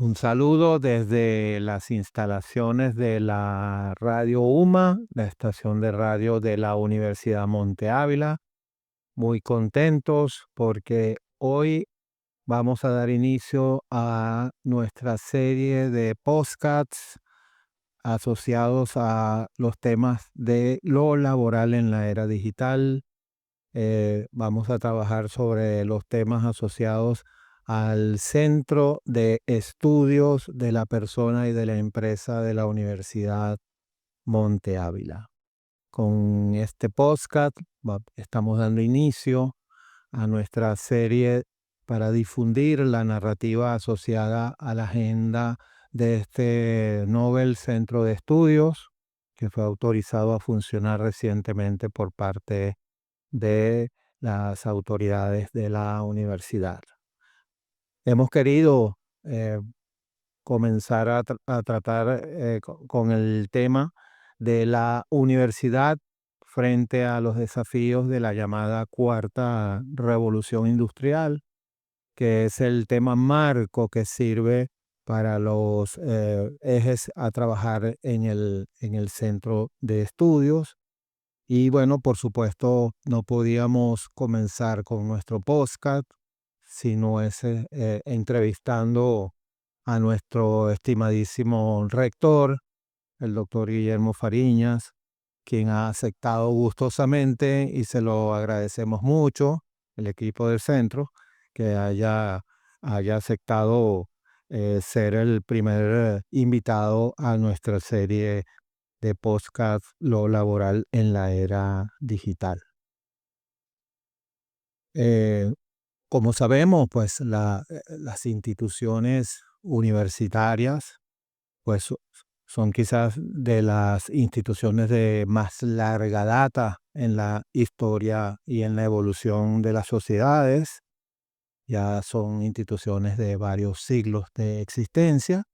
Un saludo desde las instalaciones de la Radio UMA, la estación de radio de la Universidad Monte Ávila. Muy contentos porque hoy vamos a dar inicio a nuestra serie de podcasts asociados a los temas de lo laboral en la era digital. Vamos a trabajar sobre los temas asociados al Centro de Estudios de la Persona y de la Empresa de la Universidad Monte Ávila. Con este podcast estamos dando inicio a nuestra serie para difundir la narrativa asociada a la agenda de este Nobel Centro de Estudios, que fue autorizado a funcionar recientemente por parte de las autoridades de la universidad. Hemos querido eh, comenzar a tratar con el tema de la universidad frente a los desafíos de la llamada cuarta revolución industrial, que es el tema marco que sirve para los ejes a trabajar en el centro de estudios. Y bueno, por supuesto, no podíamos comenzar con nuestro podcast si no es entrevistando a nuestro estimadísimo rector, el doctor Guillermo Fariñas, quien ha aceptado gustosamente y se lo agradecemos mucho, el equipo del centro, que haya aceptado ser el primer invitado a nuestra serie de podcast Lo laboral en la era digital. Eh, Como sabemos, pues las instituciones universitarias pues son quizás de las instituciones de más larga data en la historia y en la evolución de las sociedades. Ya son instituciones de varios siglos de existencia,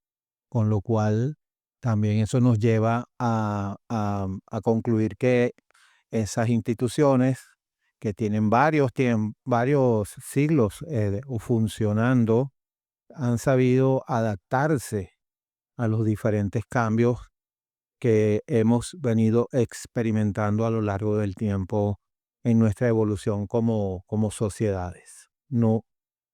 con lo cual también eso nos lleva a concluir que esas instituciones que tienen varios siglos funcionando, han sabido adaptarse a los diferentes cambios que hemos venido experimentando a lo largo del tiempo en nuestra evolución como sociedades. No,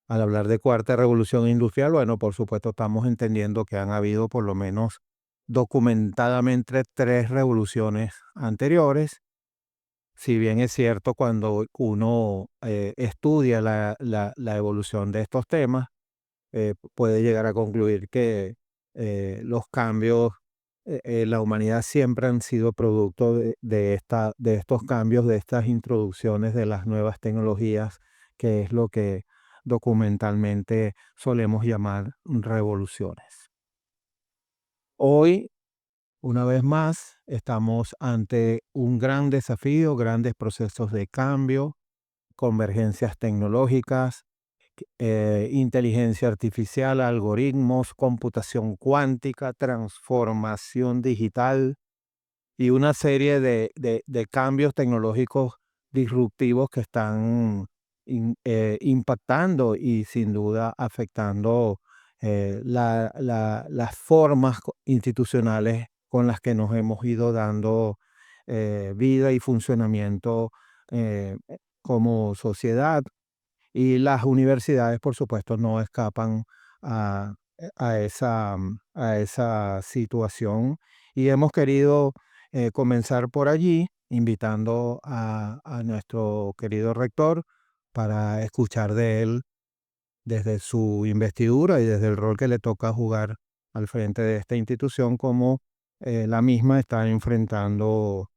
al hablar de cuarta revolución industrial, bueno, por supuesto estamos entendiendo que han habido por lo menos documentadamente tres revoluciones anteriores. Si bien es cierto, cuando uno estudia la evolución de estos temas, puede llegar a concluir que los cambios, la humanidad siempre han sido producto de estos cambios, de estas introducciones de las nuevas tecnologías, que es lo que documentalmente solemos llamar revoluciones. Hoy, una vez más, estamos ante un gran desafío, grandes procesos de cambio, convergencias tecnológicas, inteligencia artificial, algoritmos, computación cuántica, transformación digital y una serie de cambios tecnológicos disruptivos que están impactando y sin duda afectando las formas institucionales con las que nos hemos ido dando vida y funcionamiento como sociedad. Y las universidades, por supuesto, no escapan a esa situación. Y hemos querido comenzar por allí, invitando a nuestro querido rector para escuchar de él desde su investidura y desde el rol que le toca jugar al frente de esta institución, cómo la misma está enfrentando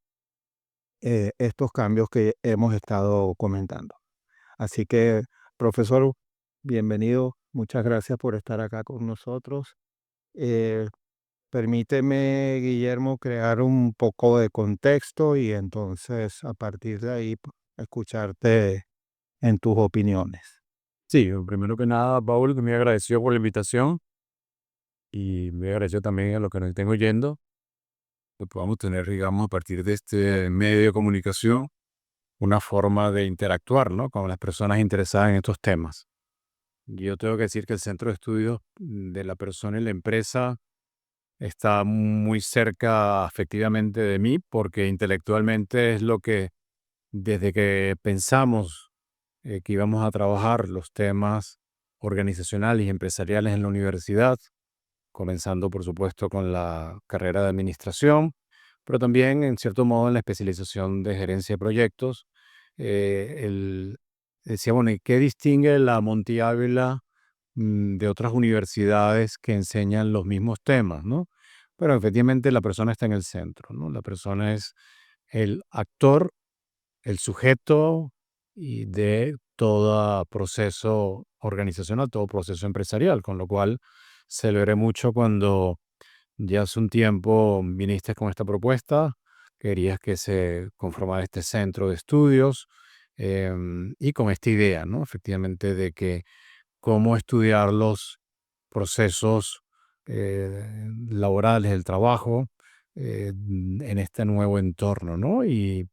estos cambios que hemos estado comentando. Así que, profesor, bienvenido. Muchas gracias por estar acá con nosotros. Eh, Permíteme, Guillermo, crear un poco de contexto y entonces a partir de ahí escucharte en tus opiniones. Sí, primero que nada, Paul, muy agradecido por la invitación y muy agradecido también a los que nos estén oyendo, que podamos tener, digamos, a partir de este medio de comunicación, una forma de interactuar, ¿no?, con las personas interesadas en estos temas. Yo tengo que decir que el centro de estudios de la persona y la empresa está muy cerca afectivamente de mí porque intelectualmente es lo que, desde que pensamos que íbamos a trabajar los temas organizacionales y empresariales en la universidad, comenzando por supuesto con la carrera de administración, pero también en cierto modo en la especialización de gerencia de proyectos. Decía, bueno, ¿y qué distingue la Monte Ávila de otras universidades que enseñan los mismos temas, ¿no? Pero efectivamente la persona está en el centro, ¿no? La persona es el actor, el sujeto y de todo proceso organizacional, todo proceso empresarial, con lo cual celebré mucho cuando ya hace un tiempo viniste con esta propuesta, querías que se conformara este centro de estudios y con esta idea, ¿no? Efectivamente, de que cómo estudiar los procesos laborales, el trabajo en este nuevo entorno, ¿no? Y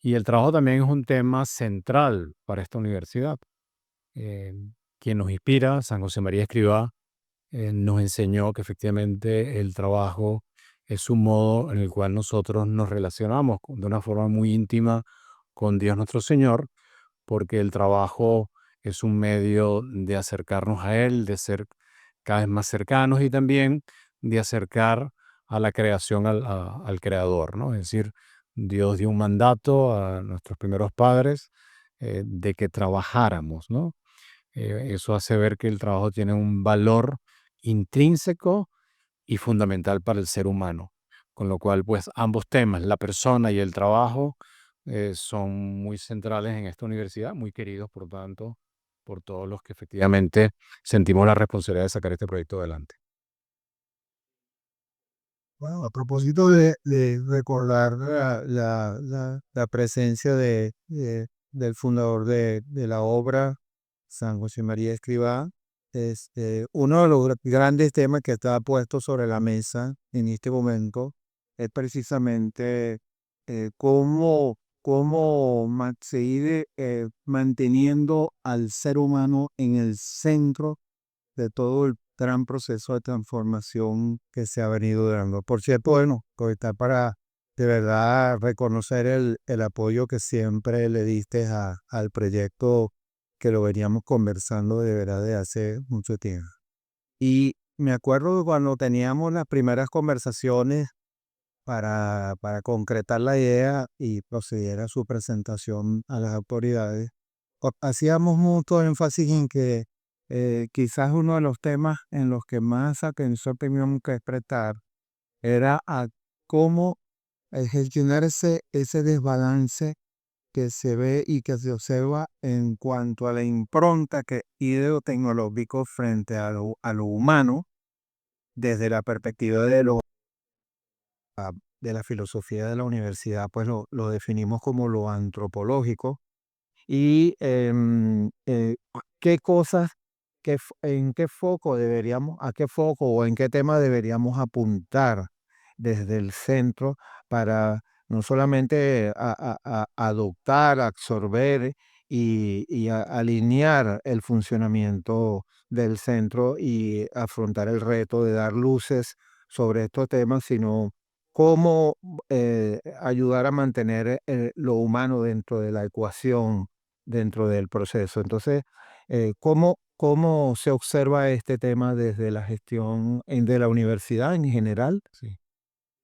el trabajo también es un tema central para esta universidad. Eh, Quien nos inspira, San José María Escrivá, nos enseñó que efectivamente el trabajo es un modo en el cual nosotros nos relacionamos de una forma muy íntima con Dios nuestro Señor, porque el trabajo es un medio de acercarnos a Él, de ser cada vez más cercanos y también de acercar a la creación al Creador, ¿no? Es decir, Dios dio un mandato a nuestros primeros padres de que trabajáramos, ¿no? Eso hace ver que el trabajo tiene un valor intrínseco y fundamental para el ser humano. Con lo cual, pues ambos temas, la persona y el trabajo, son muy centrales en esta universidad, muy queridos, por tanto, por todos los que efectivamente sentimos la responsabilidad de sacar este proyecto adelante. Bueno, a propósito de recordar la presencia del fundador de la obra, San José María Escrivá, uno de los grandes temas que está puesto sobre la mesa en este momento es precisamente cómo seguir manteniendo al ser humano en el centro de todo el gran proceso de transformación que se ha venido dando. Por cierto, bueno, está para de verdad reconocer el apoyo que siempre le diste al proyecto que lo veníamos conversando de verdad de hace mucho tiempo. Y me acuerdo que cuando teníamos las primeras conversaciones para concretar la idea y proceder a su presentación a las autoridades, hacíamos mucho énfasis en que quizás uno de los temas en los que más atención teníamos que prestar era a cómo gestionar ese desbalance que se ve y que se observa en cuanto a la impronta que ideotecnológico frente a lo humano desde la perspectiva de la filosofía de la universidad, pues lo definimos como lo antropológico y qué cosas, en qué foco deberíamos, a qué foco o en qué tema deberíamos apuntar desde el centro para no solamente adoptar, absorber y alinear el funcionamiento del centro y afrontar el reto de dar luces sobre estos temas, sino cómo ayudar a mantener lo humano dentro de la ecuación, dentro del proceso. Entonces, ¿cómo se observa este tema desde la gestión de la universidad en general? Sí.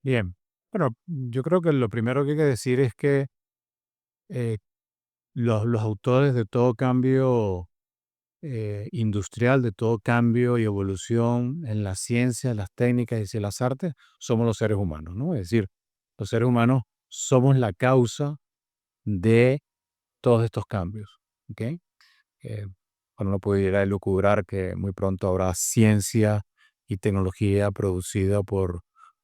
Bien. Bueno, yo creo que lo primero que hay que decir es que eh, los autores de todo cambio industrial, de todo cambio y evolución en las ciencias, las técnicas y las artes, somos los seres humanos, ¿no? Es decir, los seres humanos somos la causa de todos estos cambios, ¿ok? Eh, Uno pudiera elucubrar que muy pronto habrá ciencia y tecnología producida por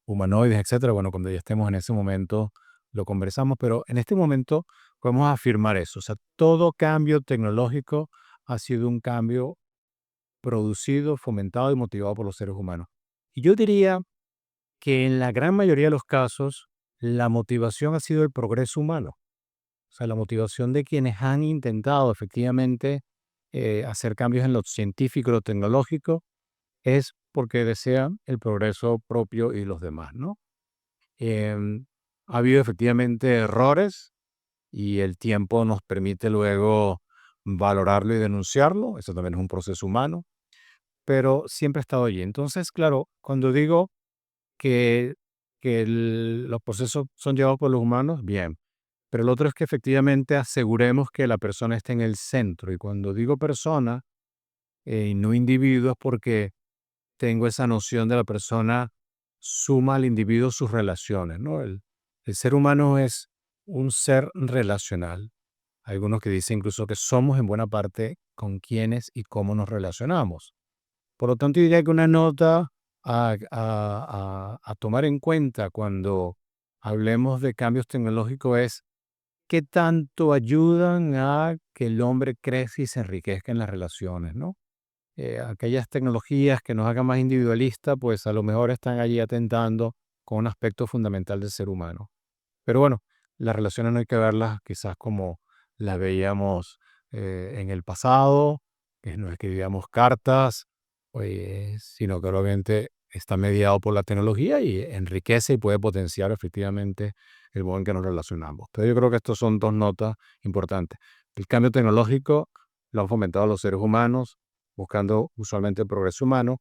humanoides, etcétera. Bueno, cuando ya estemos en ese momento lo conversamos, pero en este momento podemos afirmar eso. O sea, todo cambio tecnológico ha sido un cambio producido, fomentado y motivado por los seres humanos. Y yo diría que en la gran mayoría de los casos, la motivación ha sido el progreso humano. O sea, la motivación de quienes han intentado efectivamente hacer cambios en lo científico, lo tecnológico, es porque desean el progreso propio y los demás, ¿no? Em, ha habido efectivamente errores y el tiempo nos permite luego valorarlo y denunciarlo. Eso también es un proceso humano, pero siempre ha estado allí. Entonces, claro, cuando digo que, los procesos son llevados por los humanos, bien. Pero el otro es que efectivamente aseguremos que la persona esté en el centro. Y cuando digo persona y no individuo es porque tengo esa noción de la persona suma al individuo sus relaciones, ¿no? El ser humano es un ser relacional. Hay algunos que dicen incluso que somos en buena parte con quiénes y cómo nos relacionamos. Por lo tanto, diría que una nota a tomar en cuenta cuando hablemos de cambios tecnológicos es qué tanto ayudan a que el hombre crezca y se enriquezca en las relaciones, ¿no? Aquellas tecnologías que nos hagan más individualistas, pues a lo mejor están allí atentando con un aspecto fundamental del ser humano. Pero bueno, las relaciones no hay que verlas quizás como las veíamos en el pasado, que no escribíamos cartas, pues, sino que obviamente está mediado por la tecnología y enriquece y puede potenciar efectivamente el modo en que nos relacionamos. Pero yo creo que estas son dos notas importantes. El cambio tecnológico lo han fomentado los seres humanos, buscando usualmente el progreso humano,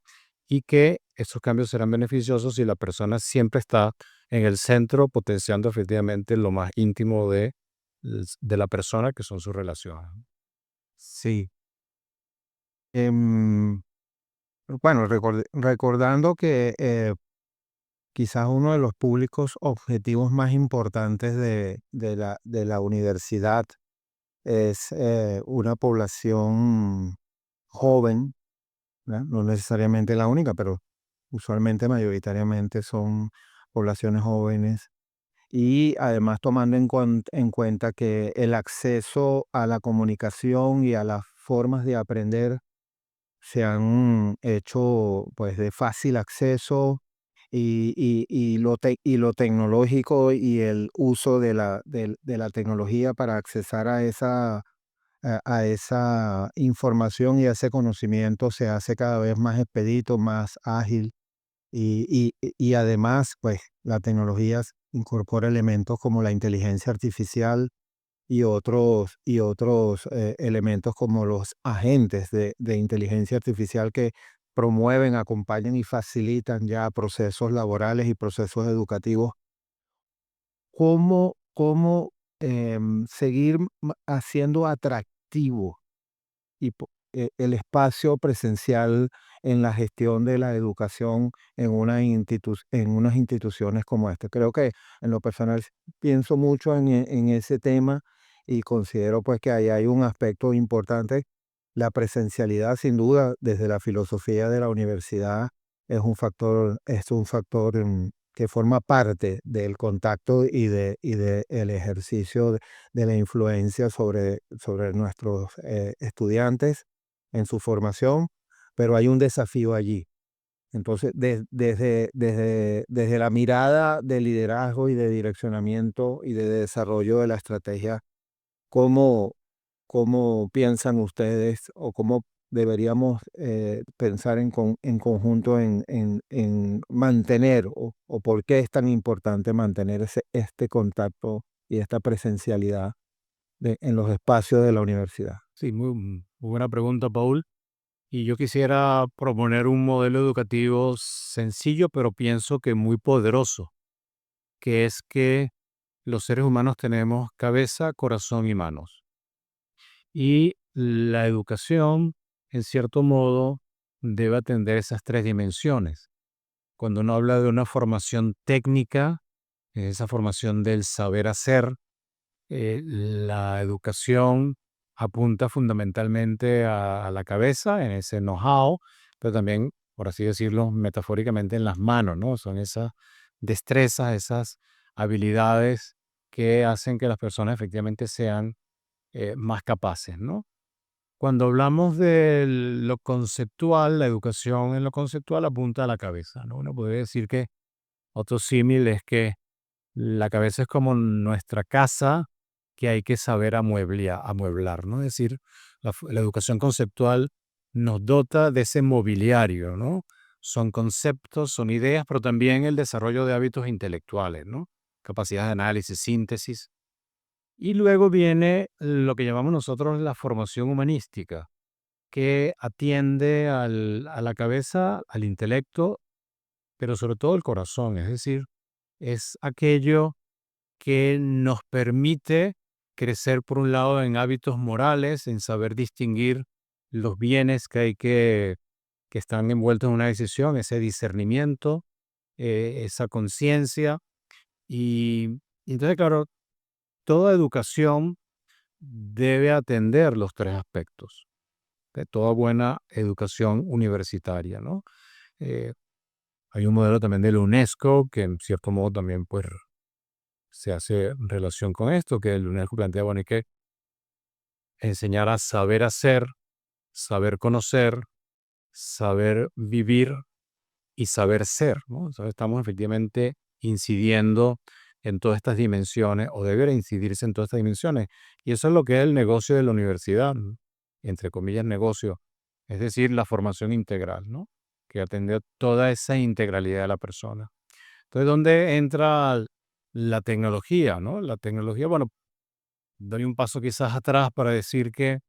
y que esos cambios serán beneficiosos si la persona siempre está en el centro, potenciando efectivamente lo más íntimo de la persona, que son sus relaciones. Sí. Em, bueno, recordando que quizás uno de los públicos objetivos más importantes de la universidad es una población joven, ¿verdad? No necesariamente la única, pero usualmente, mayoritariamente son poblaciones jóvenes. Y además tomando en cuenta que el acceso a la comunicación y a las formas de aprender se han hecho pues de fácil acceso y lo tecnológico y el uso de la tecnología para accesar a esa información y a ese conocimiento se hace cada vez más expedito, más ágil y además pues la tecnología incorpora elementos como la inteligencia artificial y otros elementos como los agentes de inteligencia artificial que promueven, acompañan y facilitan ya procesos laborales y procesos educativos. ¿Cómo seguir haciendo atractivo el espacio presencial en la gestión de la educación en, en unas instituciones como esta? Creo que en lo personal pienso mucho en ese tema y considero pues que ahí hay un aspecto importante. La presencialidad, sin duda, desde la filosofía de la universidad, es un factor que forma parte del contacto y de el ejercicio de la influencia sobre nuestros estudiantes en su formación, pero hay un desafío allí. Entonces, desde la mirada de liderazgo y de direccionamiento y de desarrollo de la estrategia, ¿cómo, cómo piensan ustedes o cómo deberíamos pensar en conjunto en mantener o por qué es tan importante mantener este contacto y esta presencialidad en los espacios de la universidad? Sí, muy buena pregunta, Paul. Y yo quisiera proponer un modelo educativo sencillo, pero pienso que muy poderoso, que es que los seres humanos tenemos cabeza, corazón y manos. Y la educación, en cierto modo, debe atender esas tres dimensiones. Cuando uno habla de una formación técnica, esa formación del saber hacer, la educación apunta fundamentalmente a la cabeza, en ese know-how, pero también, por así decirlo, metafóricamente en las manos, ¿no? Son esas destrezas, esas habilidades que hacen que las personas efectivamente sean más capaces, ¿no? Cuando hablamos de lo conceptual, la educación en lo conceptual apunta a la cabeza, ¿no? Uno podría decir que otro símil es que la cabeza es como nuestra casa que hay que saber amueblar, ¿no? Es decir, la educación conceptual nos dota de ese mobiliario, ¿no? Son conceptos, son ideas, pero también el desarrollo de hábitos intelectuales, ¿no? Capacidad de análisis, síntesis. Y luego viene lo que llamamos nosotros la formación humanística, que atiende a la cabeza, al intelecto, pero sobre todo el corazón. Es decir, es aquello que nos permite crecer, por un lado, en hábitos morales, en saber distinguir los bienes que están envueltos en una decisión, ese discernimiento, esa conciencia. Y entonces, claro, toda educación debe atender los tres aspectos de toda buena educación universitaria, ¿no? Eh, Hay un modelo también de la UNESCO que en cierto modo también pues se hace relación con esto, que el UNESCO plantea, bueno, hay que enseñar a saber hacer, saber conocer, saber vivir y saber ser, ¿no? Entonces estamos efectivamente incidiendo en todas estas dimensiones, o debería incidirse en todas estas dimensiones. Y eso es lo que es el negocio de la universidad, ¿no? Entre comillas, negocio, es decir, la formación integral, ¿no? Que atiende a toda esa integralidad de la persona. Entonces, ¿dónde entra la tecnología, no? La tecnología, bueno, doy un paso quizás atrás para decir que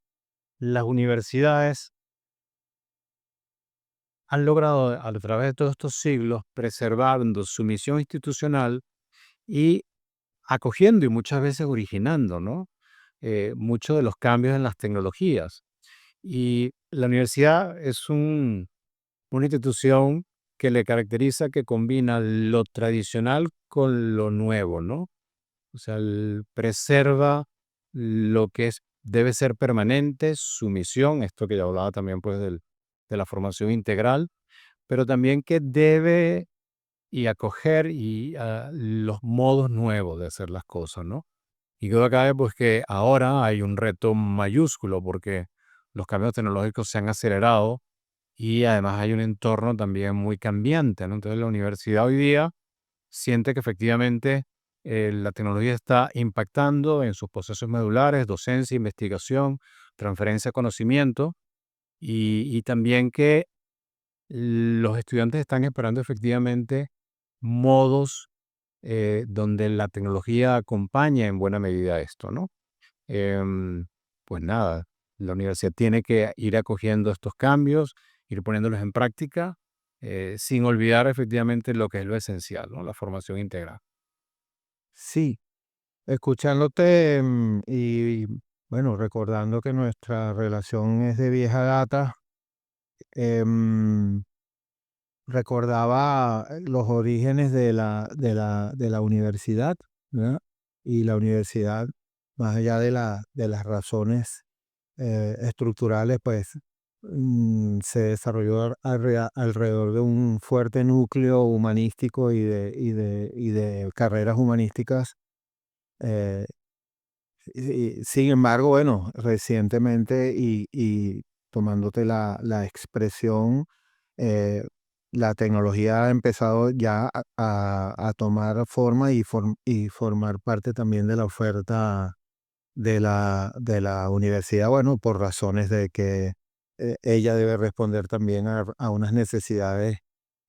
las universidades han logrado a través de todos estos siglos preservando su misión institucional y acogiendo y muchas veces originando, ¿no? Muchos de los cambios en las tecnologías. Y la universidad es una institución que le caracteriza que combina lo tradicional con lo nuevo, ¿no? O sea, preserva lo que debe ser permanente, su misión, esto que ya hablaba también pues de la formación integral, pero también que debe y acoger los modos nuevos de hacer las cosas, ¿no? Y creo acá pues que ahora hay un reto mayúsculo porque los cambios tecnológicos se han acelerado y además hay un entorno también muy cambiante, ¿no? Entonces la universidad hoy día siente que efectivamente la tecnología está impactando en sus procesos medulares, docencia, investigación, transferencia de conocimiento y también que los estudiantes están esperando efectivamente modos donde la tecnología acompaña en buena medida esto, ¿no? Em, pues nada, la universidad tiene que ir acogiendo estos cambios, ir poniéndolos en práctica, sin olvidar efectivamente lo que es lo esencial, ¿no? La formación integral. Sí, escuchándote y bueno, recordando que nuestra relación es de vieja data, em, recordaba los orígenes de la universidad, ¿verdad? Y la universidad, más allá de las razones estructurales, pues se desarrolló alrededor de un fuerte núcleo humanístico y de carreras humanísticas. eh, Sin embargo, bueno, recientemente y tomándote la expresión, eh, la tecnología ha empezado ya a tomar forma y formar parte también de la oferta de la universidad, bueno, por razones de que ella debe responder también a unas necesidades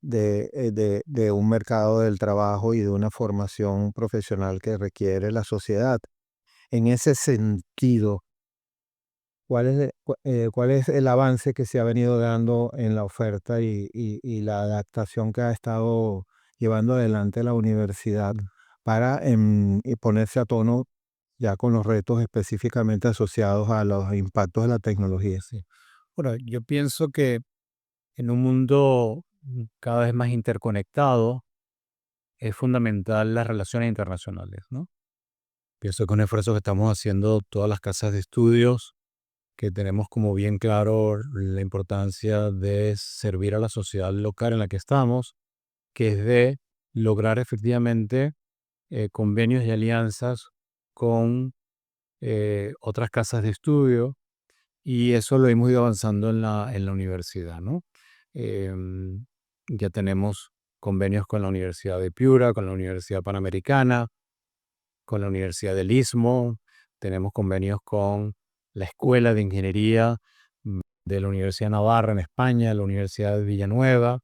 de un mercado del trabajo y de una formación profesional que requiere la sociedad. En ese sentido, ¿cuál es el avance que se ha venido dando en la oferta y la adaptación que ha estado llevando adelante la universidad para y ponerse a tono ya con los retos específicamente asociados a los impactos de la tecnología? Sí. Bueno, yo pienso que en un mundo cada vez más interconectado es fundamental las relaciones internacionales, ¿no? Pienso que un esfuerzo que estamos haciendo todas las casas de estudios, que tenemos como bien claro la importancia de servir a la sociedad local en la que estamos, que es de lograr efectivamente convenios y alianzas con otras casas de estudio, y eso lo hemos ido avanzando en la universidad, ¿no? Em, ya tenemos convenios con la Universidad de Piura, con la Universidad Panamericana, con la Universidad del Istmo. tenemos convenios con la Escuela de Ingeniería de la Universidad de Navarra en España, la Universidad de Villanueva.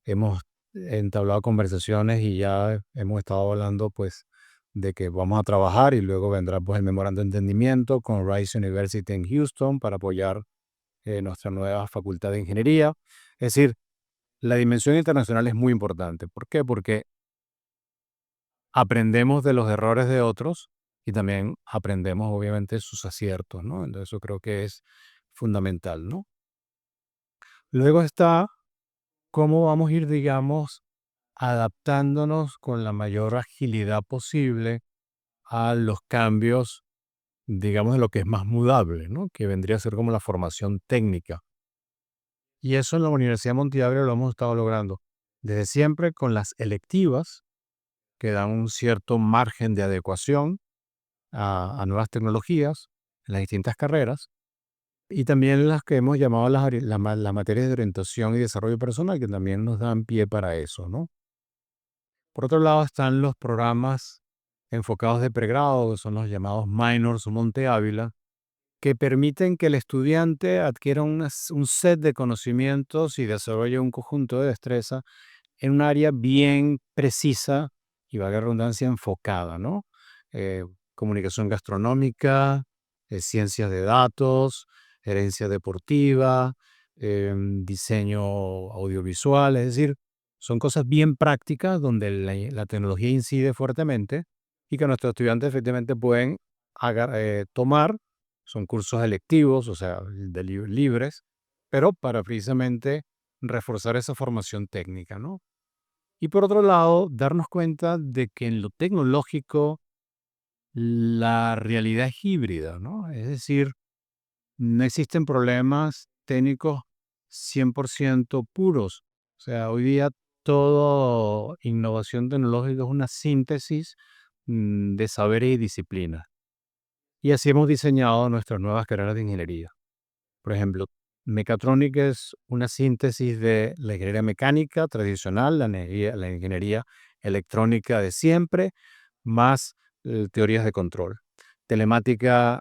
Hemos entablado conversaciones y ya hemos estado hablando pues de que vamos a trabajar y luego vendrá pues el memorando de entendimiento con Rice University en Houston para apoyar nuestra nueva facultad de ingeniería. Es decir, la dimensión internacional es muy importante. ¿Por qué? Porque aprendemos de los errores de otros y también aprendemos obviamente sus aciertos, ¿no? Entonces eso creo que es fundamental, ¿no? Luego está cómo vamos a ir, digamos, adaptándonos con la mayor agilidad posible a los cambios, digamos, de lo que es más mudable, ¿no? Que vendría a ser como la formación técnica. Y eso en la Universidad de Montevideo lo hemos estado logrando desde siempre con las electivas que dan un cierto margen de adecuación a nuevas tecnologías en las distintas carreras y también las que hemos llamado las materias de orientación y desarrollo personal que también nos dan pie para eso, ¿no? Por otro lado están los programas enfocados de pregrado, que son los llamados minors o Monte Ávila, que permiten que el estudiante adquiera un set de conocimientos y desarrolle un conjunto de destrezas en un área bien precisa y, valga la redundancia, enfocada, ¿no? Eh, Comunicación gastronómica, ciencias de datos, gerencia deportiva, diseño audiovisual, es decir, son cosas bien prácticas donde la tecnología incide fuertemente y que nuestros estudiantes efectivamente pueden tomar. Son cursos electivos, o sea, libres, pero para precisamente reforzar esa formación técnica, ¿no? Y por otro lado, darnos cuenta de que en lo tecnológico la realidad es híbrida, ¿no? Es decir, no existen problemas técnicos 100% puros. O sea, hoy día toda innovación tecnológica es una síntesis de saberes y disciplinas. Y así hemos diseñado nuestras nuevas carreras de ingeniería. Por ejemplo, mecatrónica es una síntesis de la ingeniería mecánica tradicional, la ingeniería electrónica de siempre, más teorías de control. Telemática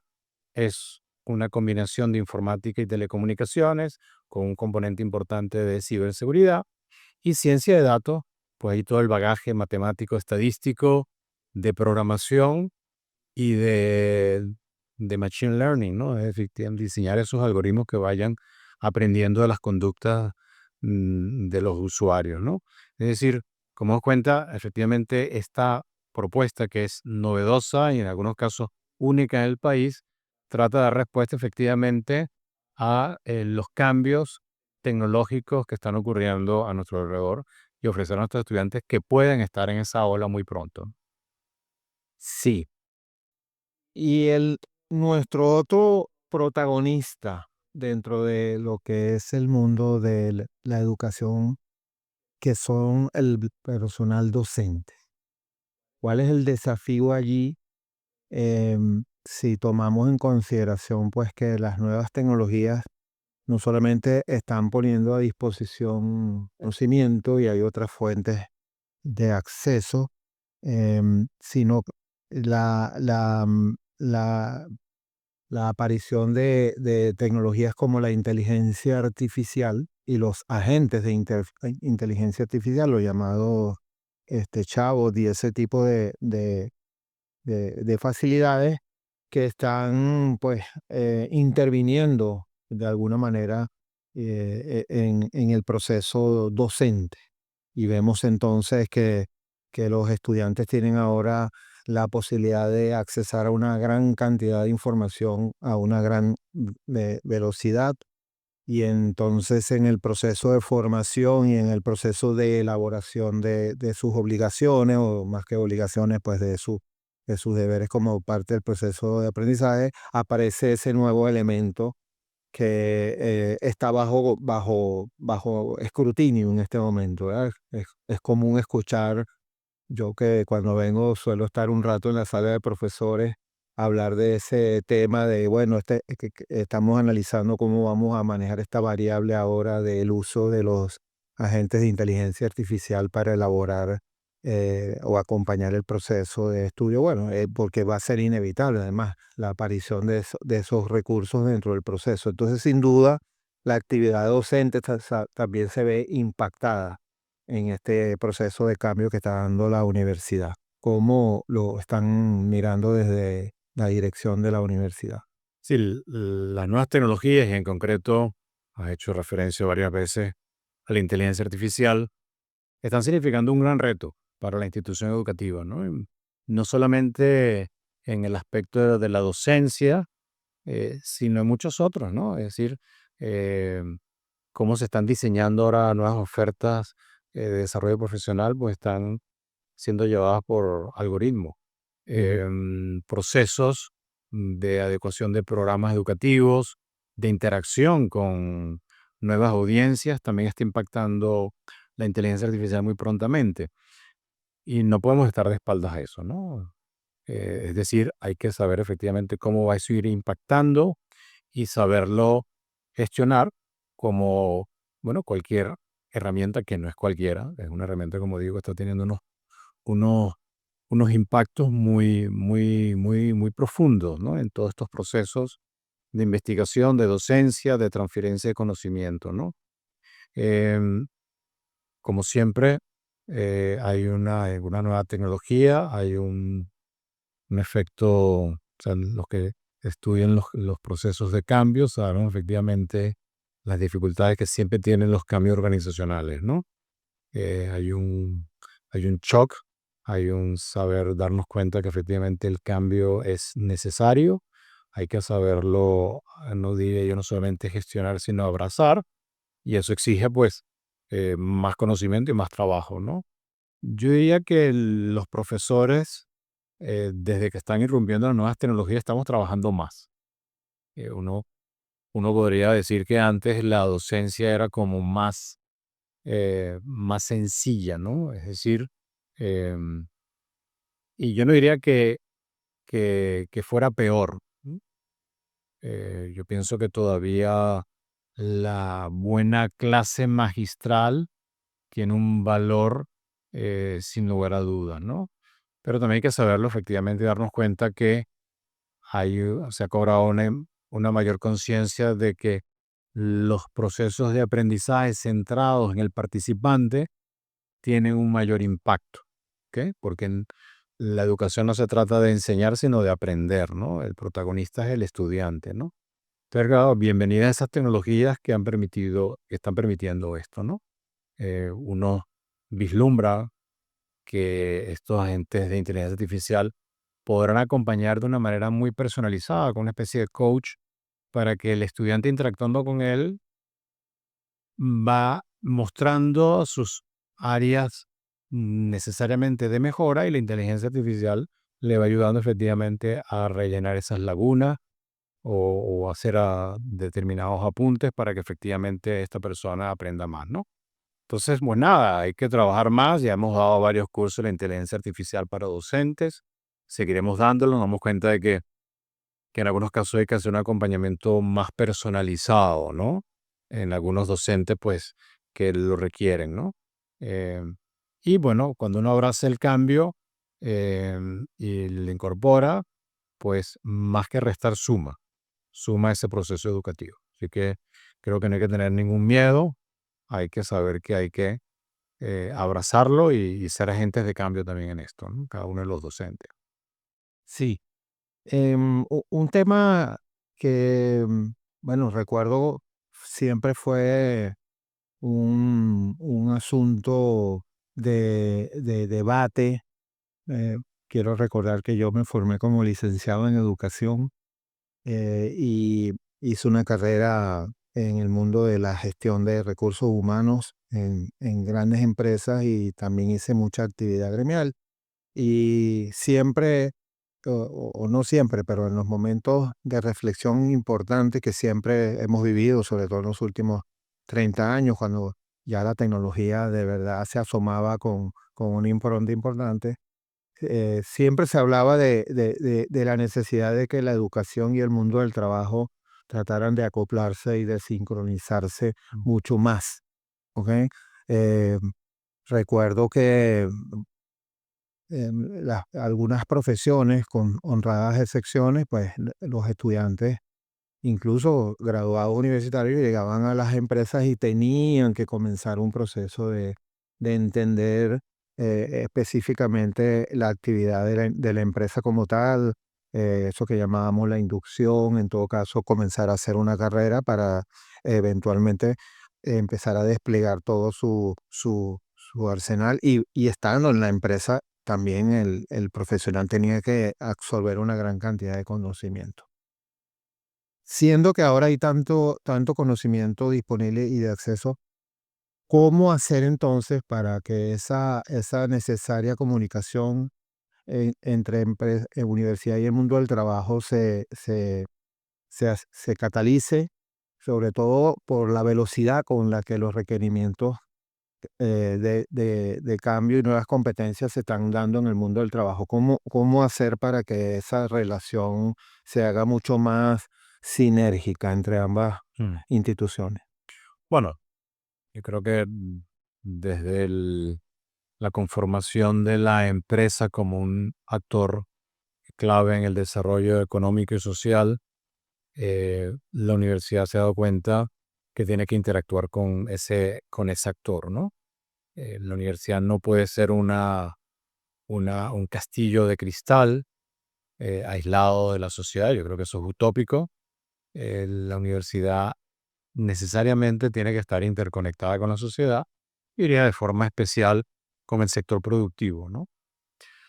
es una combinación de informática y telecomunicaciones con un componente importante de ciberseguridad. Y ciencia de datos, pues hay todo el bagaje matemático, estadístico, de programación y de machine learning, ¿no? Es decir, diseñar esos algoritmos que vayan aprendiendo de las conductas de los usuarios, ¿no? Es decir, como os cuenta, efectivamente esta propuesta que es novedosa y en algunos casos única en el país, trata de dar respuesta efectivamente a los cambios tecnológicos que están ocurriendo a nuestro alrededor y ofrecer a nuestros estudiantes que pueden estar en esa ola muy pronto. Sí. Y nuestro otro protagonista dentro de lo que es el mundo de la educación, que son el personal docente. ¿Cuál es el desafío allí? Si tomamos en consideración pues que las nuevas tecnologías no solamente están poniendo a disposición conocimiento y hay otras fuentes de acceso, sino la la aparición de tecnologías como la inteligencia artificial y los agentes de inteligencia artificial, los llamados chatbots y ese tipo de facilidades que están pues interviniendo de alguna manera en el proceso docente. Y vemos entonces que los estudiantes tienen ahora la posibilidad de accesar a una gran cantidad de información a una gran velocidad. Y entonces en el proceso de formación y en el proceso de elaboración de sus obligaciones, o más que obligaciones, pues de sus deberes como parte del proceso de aprendizaje, aparece ese nuevo elemento que está bajo escrutinio en este momento, ¿verdad? Es común escuchar, yo que cuando vengo suelo estar un rato en la sala de profesores, hablar de ese tema de, bueno, que estamos analizando cómo vamos a manejar esta variable ahora del uso de los agentes de inteligencia artificial para elaborar o acompañar el proceso de estudio, bueno, porque va a ser inevitable además la aparición de esos recursos dentro del proceso. Entonces, sin duda, la actividad docente también se ve impactada en este proceso de cambio que está dando la universidad. ¿Cómo lo están mirando desde la dirección de la universidad? Sí, las nuevas tecnologías y en concreto has hecho referencia varias veces a la inteligencia artificial, están significando un gran reto para la institución educativa, ¿no? No solamente en el aspecto de la docencia, sino en muchos otros, ¿no? Es decir, eh, cómo se están diseñando ahora nuevas ofertas de desarrollo profesional, pues están siendo llevadas por algoritmos. Procesos de adecuación de programas educativos, de interacción con nuevas audiencias, también está impactando la inteligencia artificial muy prontamente. Y no podemos estar de espaldas a eso, ¿no? Es decir, hay que saber efectivamente cómo va a ir impactando y saberlo gestionar como, bueno, cualquier herramienta que no es cualquiera, es una herramienta, como digo, que está teniendo unos, unos impactos muy profundos, ¿no? En todos estos procesos de investigación, de docencia, de transferencia de conocimiento, ¿no? Em, Como siempre, hay una nueva tecnología, hay un efecto, o sea, los que estudian los procesos de cambio saben efectivamente las dificultades que siempre tienen los cambios organizacionales, ¿no? Eh, hay un, hay un shock, hay un saber darnos cuenta que efectivamente el cambio es necesario, hay que saberlo, no diré yo no solamente gestionar, sino abrazar, y eso exige pues más conocimiento y más trabajo, ¿no? Yo diría que los profesores, desde que están irrumpiendo las nuevas tecnologías, estamos trabajando más. Uno podría decir que antes la docencia era como más sencilla, ¿no? Es decir, em, y yo no diría que fuera peor. ¿No? Yo pienso que todavía la buena clase magistral tiene un valor sin lugar a dudas, ¿no? Pero también hay que saberlo efectivamente y darnos cuenta que se ha cobrado una mayor conciencia de que los procesos de aprendizaje centrados en el participante tienen un mayor impacto, ¿ok? Porque la educación no se trata de enseñar, sino de aprender, ¿no? El protagonista es el estudiante, ¿no? Entonces, claro, bienvenida a esas tecnologías que están permitiendo esto, ¿no? Uno vislumbra que estos agentes de inteligencia artificial podrán acompañar de una manera muy personalizada, con una especie de coach, para que el estudiante interactuando con él va mostrando sus áreas necesariamente de mejora y la inteligencia artificial le va ayudando efectivamente a rellenar esas lagunas o hacer determinados apuntes para que efectivamente esta persona aprenda más, ¿no? Entonces, pues nada, hay que trabajar más. Ya hemos dado varios cursos de la inteligencia artificial para docentes. Seguiremos dándolo. Nos damos cuenta de que en algunos casos hay que hacer un acompañamiento más personalizado, ¿no? En algunos docentes, pues, que lo requieren, ¿no? Eh, y bueno, cuando uno abraza el cambio y le incorpora, pues, más que restar, suma ese proceso educativo. Así que creo que no hay que tener ningún miedo. Hay que saber que hay que abrazarlo y ser agentes de cambio también en esto, ¿no? Cada uno de los docentes. Sí. Un tema que, bueno, recuerdo siempre fue un asunto de debate. Eh, Quiero recordar que yo me formé como licenciado en educación, y hice una carrera en el mundo de la gestión de recursos humanos en grandes empresas, y también hice mucha actividad gremial. Y siempre, o no siempre, pero en los momentos de reflexión importantes que siempre hemos vivido, sobre todo en los últimos 30 años, cuando ya la tecnología de verdad se asomaba con una impronta importante, siempre se hablaba de la necesidad de que la educación y el mundo del trabajo trataran de acoplarse y de sincronizarse mucho más. ¿Ok? Eh, Recuerdo que algunas profesiones con honradas excepciones, pues los estudiantes, incluso graduados universitarios, llegaban a las empresas y tenían que comenzar un proceso de entender específicamente la actividad de la empresa como tal, eso que llamábamos la inducción, en todo caso comenzar a hacer una carrera para eventualmente empezar a desplegar todo su arsenal y estando en la empresa también el profesional tenía que absorber una gran cantidad de conocimiento. Siendo que ahora hay tanto conocimiento disponible y de acceso, ¿cómo hacer entonces para que esa necesaria comunicación entre universidad y el mundo del trabajo se catalice, sobre todo por la velocidad con la que los requerimientos de cambio y nuevas competencias se están dando en el mundo del trabajo? ¿Cómo hacer para que esa relación se haga mucho más sinérgica entre ambas Mm. instituciones? Bueno, yo creo que desde la conformación de la empresa como un actor clave en el desarrollo económico y social, la universidad se ha dado cuenta que tiene que interactuar con ese actor, ¿no? La universidad no puede ser un castillo de cristal aislado de la sociedad. Yo creo que eso es utópico. La universidad necesariamente tiene que estar interconectada con la sociedad, y diría de forma especial con el sector productivo, ¿no?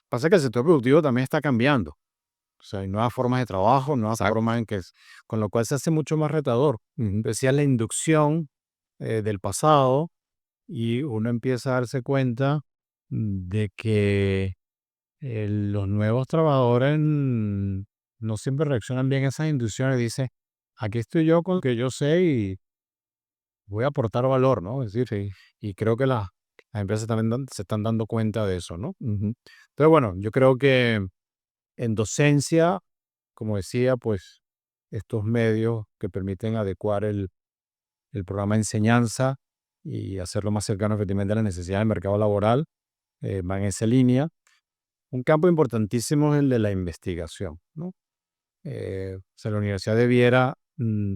Pasa que el sector productivo también está cambiando. O sea, hay nuevas formas de trabajo, nuevas formas con lo cual se hace mucho más retador. Decía la inducción del pasado, y uno empieza a darse cuenta de que los nuevos trabajadores no siempre reaccionan bien a esas inducciones. Dice, aquí estoy yo con lo que yo sé y voy a aportar valor, ¿no? Es decir, Sí. y creo que las empresas también se están dando cuenta de eso, ¿no? Ujú. Entonces, bueno, yo creo que en docencia, como decía, pues estos medios que permiten adecuar el programa de enseñanza y hacerlo más cercano efectivamente a la necesidad del mercado laboral, va en esa línea. Un campo importantísimo es el de la investigación, ¿no? O sea, la universidad debiera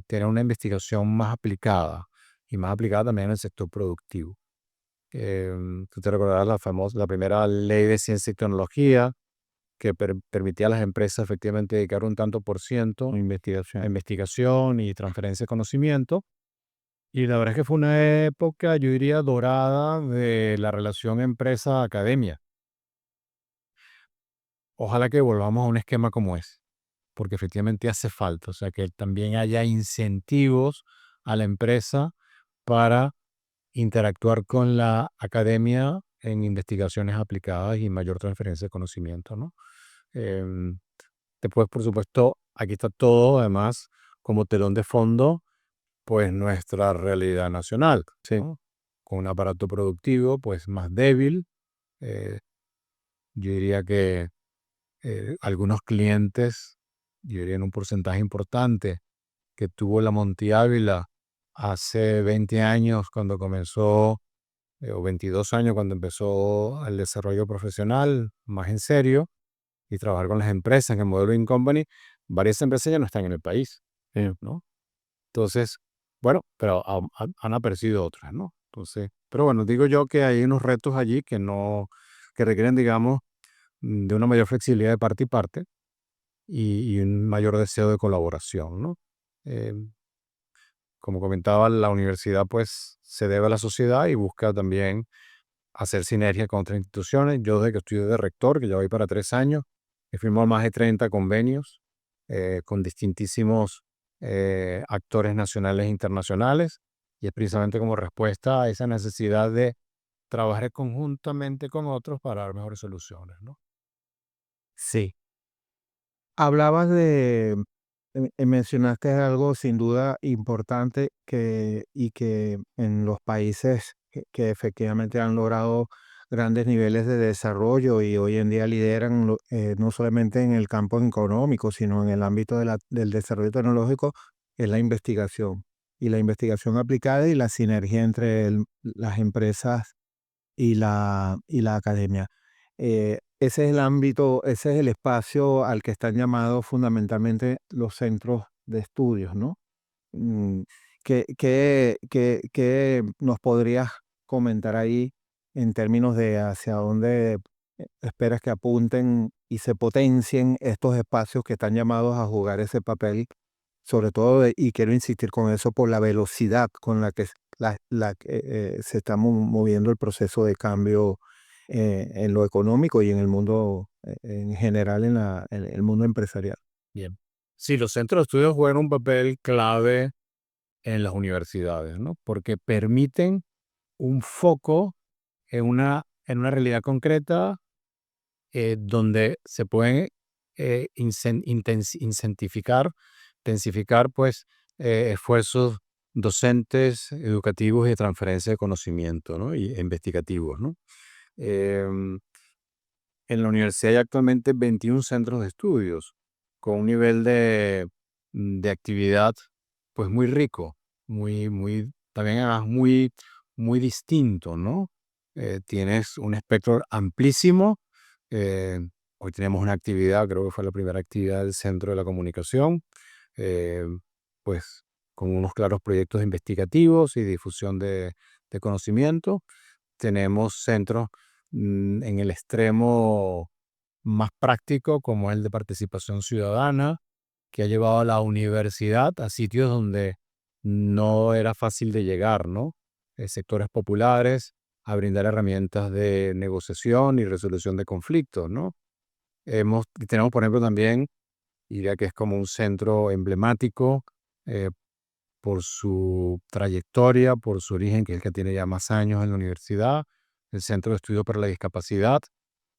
tener una investigación más aplicada, y más aplicada también en el sector productivo. Tú te recordarás la primera ley de ciencia y tecnología, que permitía a las empresas efectivamente dedicar un tanto por ciento a Investigación. investigación y transferencia de conocimiento. Y la verdad es que fue una época, yo diría, dorada de la relación empresa-academia. Ojalá que volvamos a un esquema como ese, porque efectivamente hace falta, o sea, que también haya incentivos a la empresa para interactuar con la academia en investigaciones aplicadas y mayor transferencia de conocimiento, ¿no? Em, Después, por supuesto, aquí está todo, además, como telón de fondo, pues nuestra realidad nacional, Sí. ¿no? Con un aparato productivo, pues más débil. eh, yo diría que algunos clientes, yo diría en un porcentaje importante, que tuvo la Monte Ávila hace 20 años cuando comenzó, o 22 años cuando empezó el desarrollo profesional más en serio y trabajar con las empresas en el modelo In Company. Varias empresas ya no están en el país, ¿no? Entonces, bueno, pero han aparecido otras, ¿no? Entonces, pero bueno, digo yo que hay unos retos allí que no, que requieren, digamos, de una mayor flexibilidad de parte y parte, y un mayor deseo de colaboración, ¿no? Eh, Como comentaba, la universidad pues se debe a la sociedad y busca también hacer sinergia con otras instituciones. Yo desde que estoy de rector, que ya voy para 3 años, he firmado más de 30 convenios con distintísimos actores nacionales e internacionales, y es precisamente como respuesta a esa necesidad de trabajar conjuntamente con otros para dar mejores soluciones, ¿no? Sí. Hablabas mencionaste algo sin duda importante que en los países que efectivamente han logrado grandes niveles de desarrollo y hoy en día lideran no solamente en el campo económico, sino en el ámbito del desarrollo tecnológico, es la investigación. Y la investigación aplicada y la sinergia entre las empresas y la academia. ese es el ámbito, ese es el espacio al que están llamados fundamentalmente los centros de estudios, ¿no? Mm, ¿qué nos podrías comentar ahí en términos de hacia dónde esperas que apunten y se potencien estos espacios que están llamados a jugar ese papel, sobre todo, y quiero insistir con eso, por la velocidad con la que se está moviendo el proceso de cambio en lo económico y en el mundo en general, en el mundo empresarial? Bien. Sí, los centros de estudios juegan un papel clave en las universidades, ¿no? Porque permiten un foco en una realidad concreta, donde se pueden intensificar pues, esfuerzos docentes, educativos y de transferencia de conocimiento, ¿no? Y investigativos, ¿no? Em, en la universidad hay actualmente 21 centros de estudios con un nivel de actividad pues muy rico, también además muy distinto, ¿no? Tienes un espectro amplísimo. eh, Hoy tenemos una actividad, creo que fue la primera actividad del Centro de la Comunicación, eh, pues con unos claros proyectos investigativos y difusión de conocimiento. Tenemos centros en el extremo más práctico, como el de participación ciudadana, que ha llevado a la universidad a sitios donde no era fácil de llegar, ¿no? Sectores populares, a brindar herramientas de negociación y resolución de conflictos, ¿no? Tenemos, por ejemplo, también, diría que es como un centro emblemático, eh, por su trayectoria, por su origen, que es el que tiene ya más años en la universidad, el Centro de Estudio para la Discapacidad,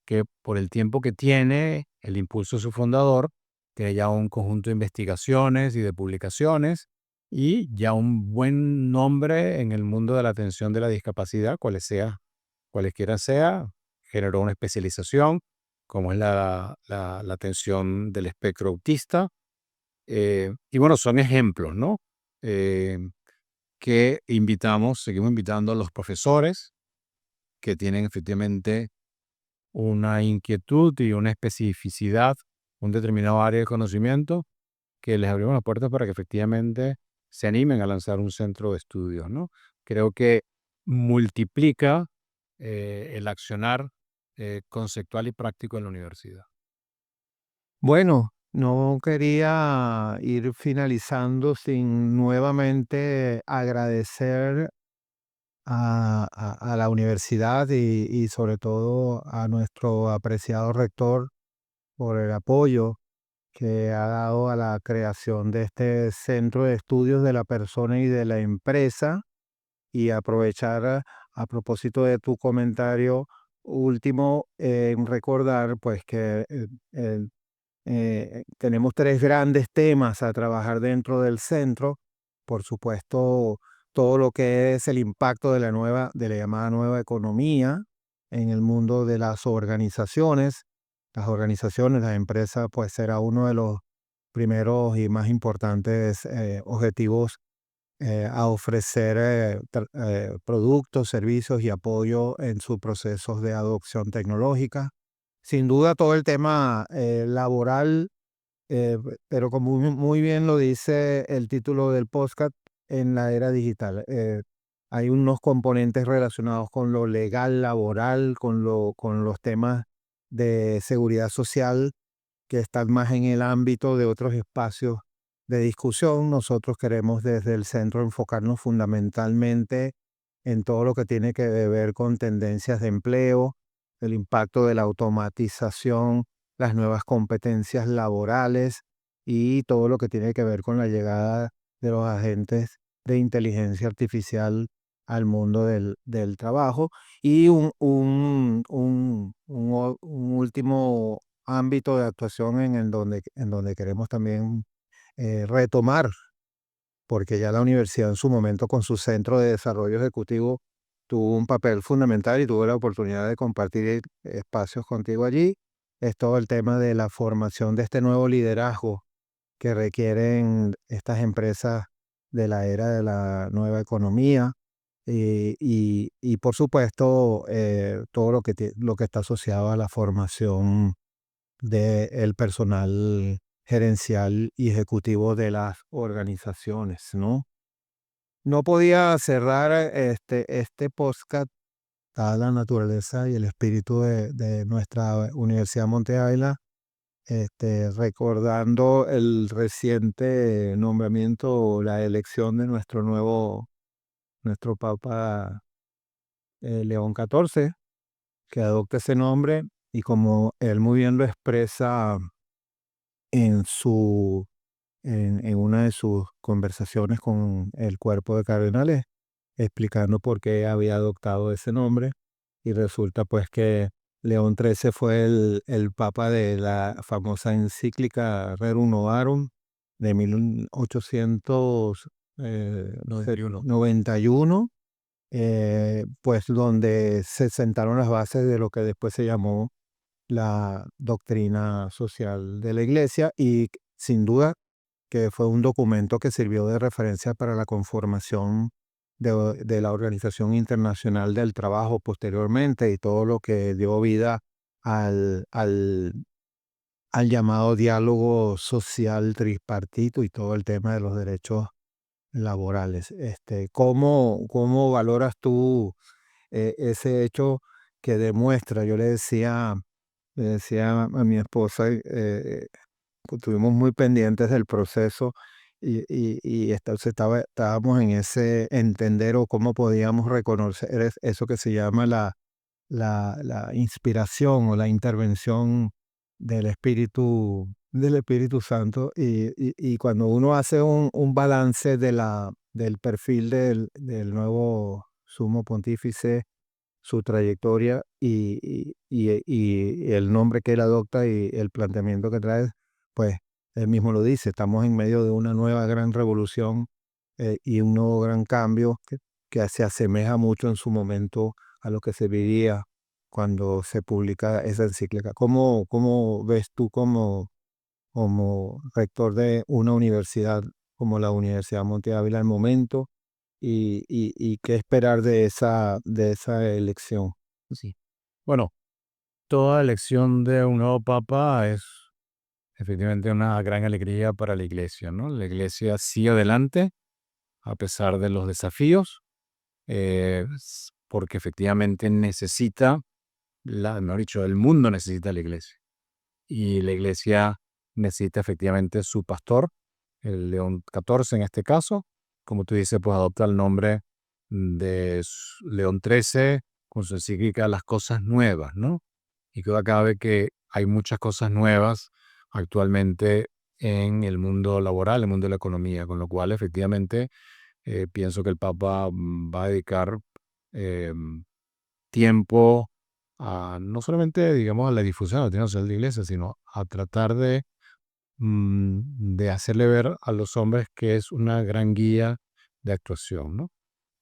que por el tiempo que tiene, el impulso de su fundador, tiene ya un conjunto de investigaciones y de publicaciones y ya un buen nombre en el mundo de la atención de la discapacidad, cualesquiera sea, generó una especialización, como es la atención del espectro autista. Y bueno, son ejemplos, ¿no? Eh, seguimos invitando a los profesores que tienen efectivamente una inquietud y una especificidad, un determinado área de conocimiento, que les abrimos las puertas para que efectivamente se animen a lanzar un centro de estudios, ¿no? Creo que multiplica el accionar conceptual y práctico en la universidad. Bueno, no quería ir finalizando sin nuevamente agradecer a la universidad y sobre todo a nuestro apreciado rector por el apoyo que ha dado a la creación de este centro de estudios de la persona y de la empresa, y aprovechar a propósito de tu comentario último, en recordar pues que tenemos tres grandes temas a trabajar dentro del centro. Por supuesto, todo lo que es el impacto de la llamada nueva economía en el mundo de las organizaciones. Las organizaciones, las empresas, pues será uno de los primeros y más importantes objetivos a ofrecer productos, servicios y apoyo en sus procesos de adopción tecnológica. Sin duda, todo el tema laboral, pero como muy bien lo dice el título del podcast, en la era digital. Hay unos componentes relacionados con lo legal, laboral, con los temas de seguridad social que están más en el ámbito de otros espacios de discusión. Nosotros queremos desde el centro enfocarnos fundamentalmente en todo lo que tiene que ver con tendencias de empleo, el impacto de la automatización, las nuevas competencias laborales y todo lo que tiene que ver con la llegada de los agentes de inteligencia artificial al mundo del trabajo. Y un último ámbito de actuación en donde queremos también retomar, porque ya la universidad en su momento con su centro de desarrollo ejecutivo tuvo un papel fundamental y tuve la oportunidad de compartir espacios contigo allí. Es todo el tema de la formación de este nuevo liderazgo que requieren estas empresas de la era de la nueva economía, y por supuesto todo lo que está asociado a la formación del personal gerencial y ejecutivo de las organizaciones, ¿no? No podía cerrar este podcast, dada la naturaleza y el espíritu de nuestra Universidad Monte Ávila, recordando el reciente nombramiento, la elección de nuestro Papa León XIV, que adopta ese nombre y como él muy bien lo expresa en en una de sus conversaciones con el cuerpo de cardenales, explicando por qué había adoptado ese nombre. Y resulta pues que León XIII fue el papa de la famosa encíclica Rerum Novarum de 1891, pues donde se sentaron las bases de lo que después se llamó la doctrina social de la Iglesia y sin duda que fue un documento que sirvió de referencia para la conformación de la Organización Internacional del Trabajo posteriormente y todo lo que dio vida al, al, al llamado diálogo social tripartito y todo el tema de los derechos laborales. ¿Cómo valoras tú ese hecho que demuestra? Yo le decía a mi esposa, pues, estuvimos muy pendientes del proceso estábamos en ese entender o cómo podíamos reconocer eso que se llama la inspiración o la intervención del Espíritu Santo. Y cuando uno hace un balance del perfil del nuevo sumo pontífice, su trayectoria y el nombre que él adopta y el planteamiento que trae, pues él mismo lo dice, estamos en medio de una nueva gran revolución y un nuevo gran cambio que se asemeja mucho en su momento a lo que se vivía cuando se publica esa encíclica. ¿Cómo ves tú como rector de una universidad como la Universidad Monte Ávila el momento y qué esperar de esa elección? Sí. Bueno, toda elección de un nuevo papa es efectivamente una gran alegría para la iglesia, ¿no? La iglesia sigue adelante a pesar de los desafíos, porque efectivamente necesita, mejor dicho, el mundo necesita la iglesia. Y la iglesia necesita efectivamente su pastor, el León XIV en este caso. Como tú dices, pues adopta el nombre de León XIII con su encíclica Las Cosas Nuevas, ¿no? Y que cabe que hay muchas cosas nuevas actualmente en el mundo laboral, en el mundo de la economía, con lo cual efectivamente pienso que el Papa va a dedicar eh, tiempo a no solamente, digamos, a la difusión de la doctrina social de la iglesia, sino a tratar de hacerle ver a los hombres que es una gran guía de actuación, ¿no?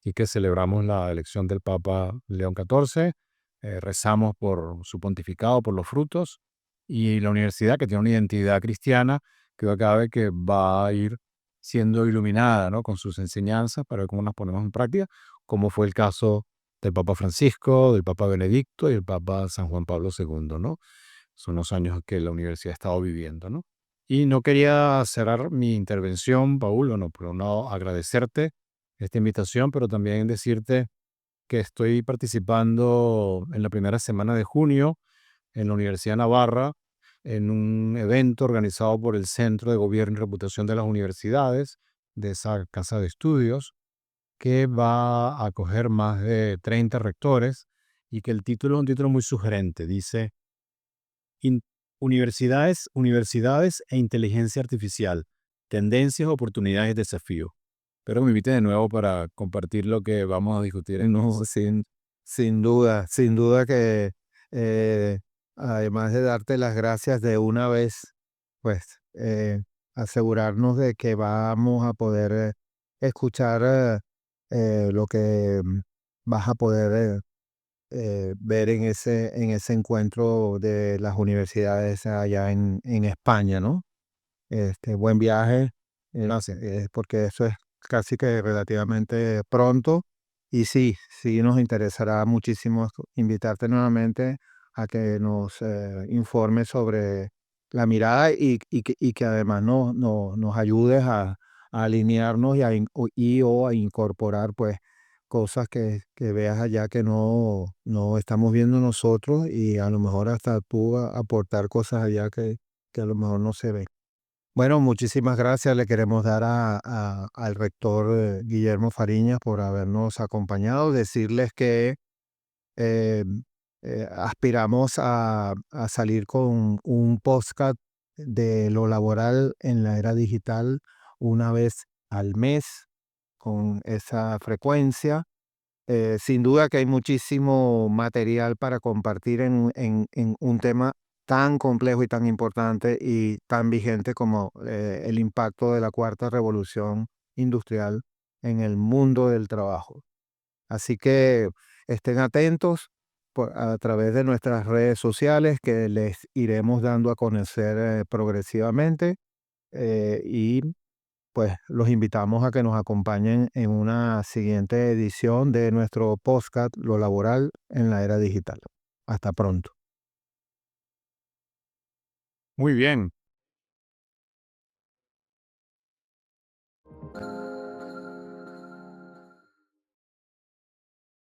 Y que celebramos la elección del Papa León XIV, rezamos por su pontificado, por los frutos, y la universidad, que tiene una identidad cristiana, que cabe que va a ir siendo iluminada, ¿no? Con sus enseñanzas para ver cómo las ponemos en práctica, como fue el caso del Papa Francisco, del Papa Benedicto y el Papa San Juan Pablo II, ¿no? Son los años que la universidad ha estado viviendo, ¿no? Y no quería cerrar mi intervención, Paul, bueno, por un lado agradecerte esta invitación, pero también decirte que estoy participando en la primera semana de junio en la Universidad de Navarra, en un evento organizado por el Centro de Gobierno y Reputación de las Universidades, de esa casa de estudios, que va a acoger más de 30 rectores y que el título es un título muy sugerente. Dice In- universidades e inteligencia artificial, tendencias, oportunidades, desafíos. Espero que me invite de nuevo para compartir lo que vamos a discutir No, entonces. sin duda que eh, además de darte las gracias de una vez, pues asegurarnos de que vamos a poder escuchar lo que vas a poder ver en ese encuentro de las universidades allá en España, ¿no? Buen viaje, Gracias. porque eso es casi que relativamente pronto Y sí, sí nos interesará muchísimo invitarte nuevamente a que nos informes sobre la mirada y que además nos ayudes a alinearnos y o a incorporar pues cosas que veas allá que no estamos viendo nosotros y a lo mejor hasta tú aportar cosas allá que a lo mejor no se ven. Bueno, muchísimas gracias. Le queremos dar al rector Guillermo Fariñas por habernos acompañado. Decirles que eh, aspiramos a salir con un podcast de lo laboral en la era digital una vez al mes con esa frecuencia. Sin duda que hay muchísimo material para compartir en un tema tan complejo y tan importante y tan vigente como el impacto de la cuarta revolución industrial en el mundo del trabajo. Así que estén atentos a través de nuestras redes sociales que les iremos dando a conocer progresivamente y pues los invitamos a que nos acompañen en una siguiente edición de nuestro podcast Lo Laboral en la Era Digital. Hasta pronto. Muy bien.